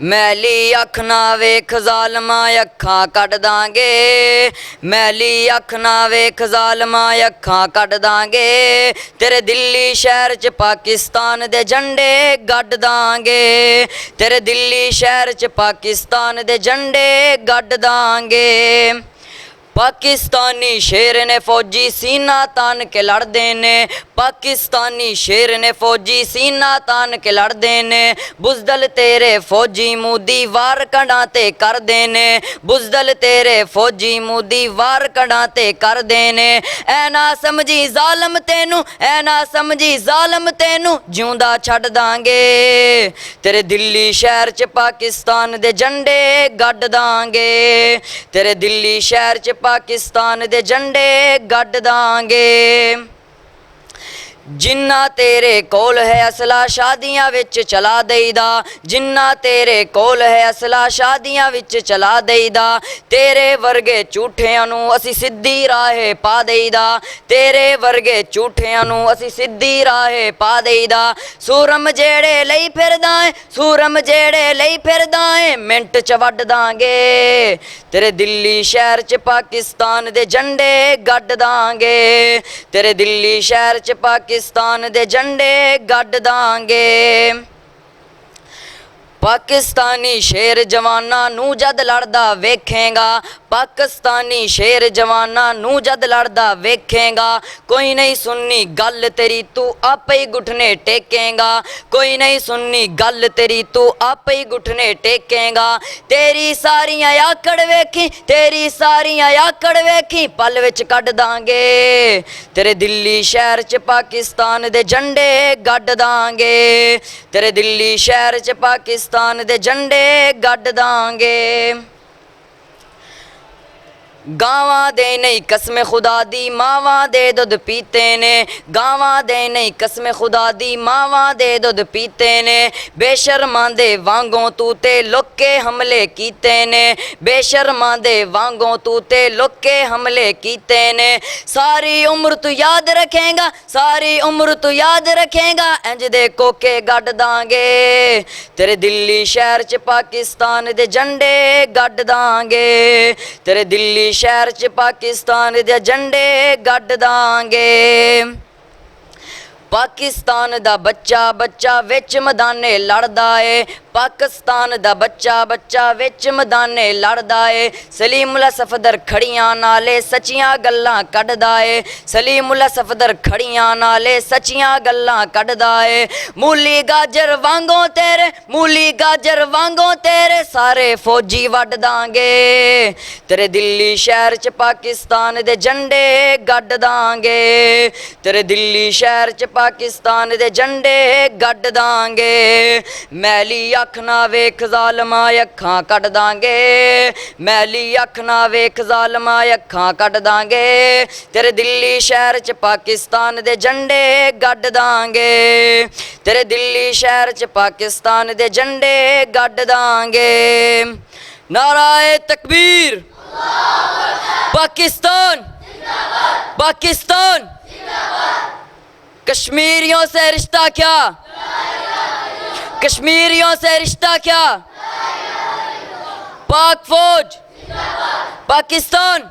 मैली अख ना वेख ज़ालमा अखां कढ दांगे। मैली अख ना वेख ज़ालमा अखां कढ दांगे। तेरे दिल्ली शहर च पाकिस्तान दे झंडे गड्ढ दांगे। तेरे दिल्ली शहर च पाकिस्तान दे झंडे गड्ढ दांगे। पाकिस्तानी शेर ने फौजी सीना तान के लड़दे ने। पाकिस्तानी शेर ने फौजी सीना तान के लड़दे ने। बुज़दल तेरे फौजी मोदी वार कड़ाते कर देने। बुज़दल तेरे फौजी मोदी वार कड़ाते कर देने। ऐ ना समझी ज़ालम तेनू, ऐ ना समझी ज़ालम तेनू जिउंदा छड्ड दांगे। तेरे दिल्ली शहर च पाकिस्तान दे झंडे गड्ढ दांगे। तेरे दिल्ली शहर च पाकिस्तान दे झंडे गड्ढ दांगे। जिन्ना तेरे कोल है असला शादियां विच चला देईदा। जिन्ना तेरे कोल है असला शादियां विच चला देईदा। तेरे वर्गे झूठियां नू असी सिद्धी राहे पा देईदा। तेरे वर्गे झूठियां नू असी सिद्धी राहे पा देईदा। सूरम जेड़े लई फिरदा है, सूरम जेड़े लई फिरदा है मिंट च वड्ड दांगे। तेरे दिल्ली शहर च पाकिस्तान दे झंडे गड्ढ दांगे। तेरे दिल्ली शहर च पाकिस्तान दे झंडे गड्ढ दांगे। पाकिस्तानी शेर जवाना नू जद लड़दा वेखेगा। पाकिस्तानी शेर जवाना नू जद लड़दा वेखेगा। कोई नहीं सुननी गल तेरी तू आपे ही घुटने टेकेगा। कोई नहीं सुननी गल तेरी तू आपे ही घुटने टेकेगा। तेरी सारियां आकड़ वेखी, तेरी सारियां आकड़ वेखी पल विच कढ दांगे। तेरे दिल्ली शहर च पाकिस्तान दे झंडे गड्ढ दांगे। तेरे दिल्ली शहर च पाकिस्तान दे झंडे गड्ढ दांगे। गावां दे नहीं कसम खुदा दी मावां दे दुध पीते ने। गावां दे नहीं कसम खुदा दी मावां दे दुध पीते ने। बेशर्मां दे वांगों तू ते लुके हमले कीते ने। बेशर्मां दे वांगों तू ते लुके हमले कीते ने। सारी उम्र तू याद रखेगा, सारी उम्र तू याद रखेगा इंज दे कोके गड्ढ दांगे। तेरे दिल्ली शहर च पाकिस्तान दे झंडे गड्ढ दांगे। तेरे दिल्ली शहर च पाकिस्तान दे झंडे गड्ढ दांगे। पाकिस्तान दा बच्चा बच्चा विच मैदाने लड़दा है। पाकिस्तान दा बच्चा बच्चा विच मैदाने लड़दा है। सलीमुल्लाह सफदर खड़ियां नाले सच्चियां गल्लां कढदा है। सलीमुल्लाह सफदर खड़ियां नाले सच्चियां गल्लां कढदा है। मूली गाजर वांगों तेरे, मूली गाजर वांगों तेरे सारे फौजी वड्ड दांगे। तेरे दिल्ली शहर च पाकिस्तान दे झंडे गड्ढ दांगे। तेरे दिल्ली शहर च पाकिस्तान दे झंडे गड्ढ दांगे। मैली अख ना वेख ज़ालमा अखां कढ दांगे। मैली अख ना वेख ज़ालमा अखां कढ दांगे। तेरे दिल्ली शहर च पाकिस्तान दे झंडे गड्ढ दांगे। तेरे दिल्ली शहर च पाकिस्तान दे झंडे गड्ढ दांगे। नाराए तकबीर, पाकिस्तान पाकिस्तान। कश्मीरियों से रिश्ता क्या, कश्मीरियों से रिश्ता क्या। पाक फौज पाकिस्तान।